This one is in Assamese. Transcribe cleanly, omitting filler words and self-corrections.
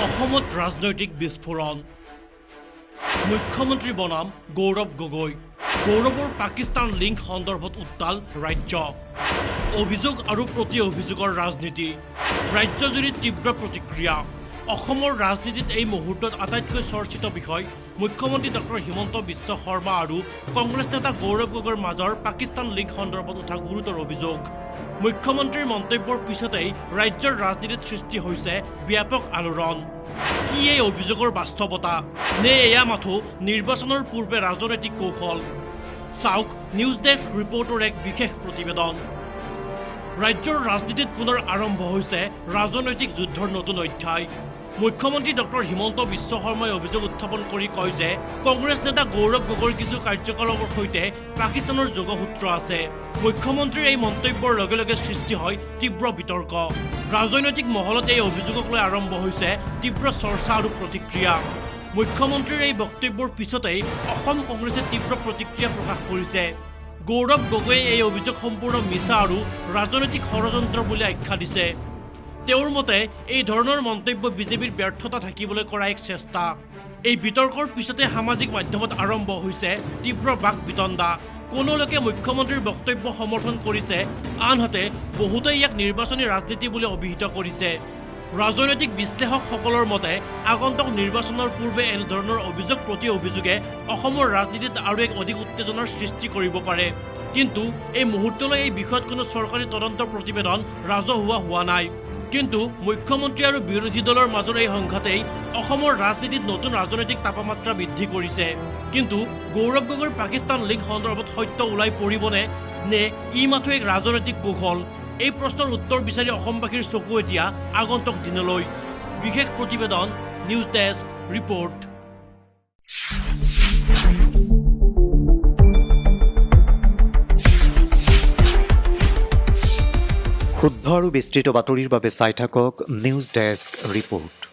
অসমত ৰাজনৈতিক বিস্ফোৰণ মুখ্যমন্ত্ৰী বনাম গৌৰৱ গগৈ গৌৰৱৰ পাকিস্তান লিংক সন্দৰ্ভত উত্তাল ৰাজ্য অভিযোগ আৰু প্ৰতি অভিযোগৰ ৰাজনীতি ৰাজ্যজুৰি তীব্ৰ প্ৰতিক্ৰিয়া অসমৰ ৰাজনীতিত এই মুহূৰ্তত আটাইতকৈ চৰ্চিত বিষয় মুখ্যমন্ত্ৰী ডক্টৰ হিমন্ত বিশ্ব শৰ্মা আৰু কংগ্ৰেছ নেতা গৌৰৱ গগৈৰ মাজৰ পাকিস্তান লিংক সন্দৰ্ভত উঠা গুৰুতৰ অভিযোগ মুখ্যমন্ত্ৰীৰ মন্তব্যৰ পিছতেই ৰাজ্যৰ ৰাজনীতিত সৃষ্টি হৈছে ব্যাপক আলোড়ন কি এই অভিযোগৰ বাস্তৱতা নে এয়া মাথো নিৰ্বাচনৰ পূৰ্বে ৰাজনৈতিক কৌশল চাওক নিউজ ডেস্ক ৰিপৰ্টৰ এক বিশেষ প্ৰতিবেদন ৰাজ্যৰ ৰাজনীতিত পুনৰ আৰম্ভ হৈছে ৰাজনৈতিক যুদ্ধৰ নতুন অধ্যায় মুখ্যমন্ত্ৰী ডক্টৰ হিমন্ত বিশ্ব শৰ্মাই অভিযোগ উত্থাপন কৰি কয় যে কংগ্ৰেছ নেতা গৌৰৱ গগৈৰ কিছু কাৰ্যকলাপৰ সৈতে পাকিস্তানৰ যোগসূত্ৰ আছে মুখ্যমন্ত্ৰীৰ এই মন্তব্যৰ লগে লগে সৃষ্টি হয় তীব্ৰ বিতৰ্ক ৰাজনৈতিক মহলত এই অভিযোগক লৈ আৰম্ভ হৈছে তীব্ৰ চৰ্চা আৰু প্ৰতিক্ৰিয়া মুখ্যমন্ত্ৰীৰ এই বক্তব্যৰ পিছতেই অসম কংগ্ৰেছে তীব্ৰ প্ৰতিক্ৰিয়া প্ৰকাশ কৰিছে গৌৰৱ গগৈয়ে এই অভিযোগ সম্পূৰ্ণ মিছা আৰু ৰাজনৈতিক ষড়যন্ত্ৰ বুলি আখ্যা দিছে তেওঁৰ মতে এই ধৰণৰ মন্তব্য বিজেপিৰ ব্যৰ্থতা থাকিবলৈ কৰা এক চেষ্টা এই বিতৰ্কৰ পিছতে সামাজিক মাধ্যমত আৰম্ভ হৈছে তীব্ৰ বাক বিতণ্ডা কোনো লোকে মুখ্যমন্ত্ৰীৰ বক্তব্য সমৰ্থন কৰিছে আনহাতে বহুতে ইয়াক নিৰ্বাচনী ৰাজনীতি বুলি অভিহিত কৰিছে ৰাজনৈতিক বিশ্লেষকসকলৰ মতে আগন্তুক নিৰ্বাচনৰ পূৰ্বে এনেধৰণৰ অভিযোগ প্ৰতি অভিযোগে অসমৰ ৰাজনীতিত আৰু এক অধিক উত্তেজনাৰ সৃষ্টি কৰিব পাৰে কিন্তু এই মুহূৰ্তলৈ এই বিষয়ত কোনো চৰকাৰী তদন্ত প্ৰতিবেদন ৰাজহুৱা হোৱা নাই কিন্তু মুখ্যমন্ত্ৰী আৰু বিৰোধী দলৰ মাজৰ এই সংঘাতেই অসমৰ ৰাজনীতিত নতুন ৰাজনৈতিক তাপমাত্ৰা বৃদ্ধি কৰিছে কিন্তু গৌৰৱ গগৈৰ পাকিস্তান লিংক সন্দৰ্ভত সত্য ওলাই পৰিবনে নে ই মাথো এক ৰাজনৈতিক কৌশল এই প্ৰশ্নৰ উত্তৰ বিচাৰি অসমবাসীৰ চকু এতিয়া আগন্তুক দিনলৈ বিশেষ প্ৰতিবেদন নিউজ ডেস্ক ৰিপৰ্ট শুদ্ধ আৰু বিস্তৃত বাতৰিৰ বাবে চাই থাকক নিউজ ডেস্ক ৰিপৰ্ট।